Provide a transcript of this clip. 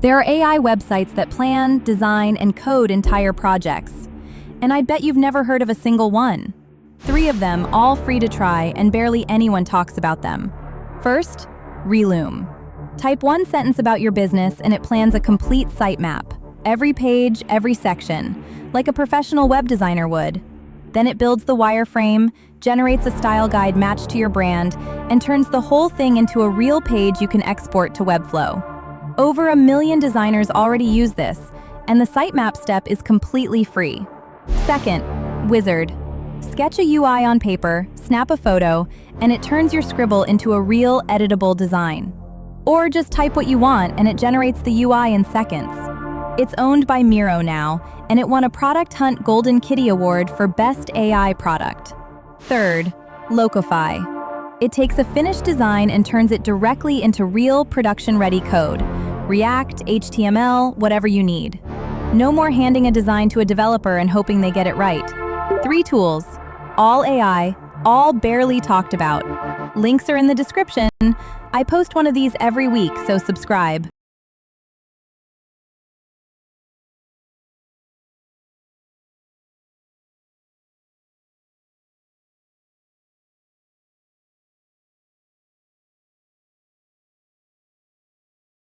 There are AI websites that plan, design, and code entire projects. And I bet you've never heard of a single one. 3 of them, all free to try, and barely anyone talks about them. First, Relume. Type 1 sentence about your business and it plans a complete sitemap. Every page, every section, like a professional web designer would. Then it builds the wireframe, generates a style guide matched to your brand, and turns the whole thing into a real page you can export to Webflow. Over 1 million designers already use this, and the sitemap step is completely free. Second, Uizard. Sketch a UI on paper, snap a photo, and it turns your scribble into a real editable design. Or just type what you want and it generates the UI in seconds. It's owned by Miro now, and it won a Product Hunt Golden Kitty Award for Best AI Product. Third, Locofy. It takes a finished design and turns it directly into real production-ready code. React, HTML, whatever you need. No more handing a design to a developer and hoping they get it right. 3 tools, all AI, all barely talked about. Links are in the description. I post one of these every week, so subscribe.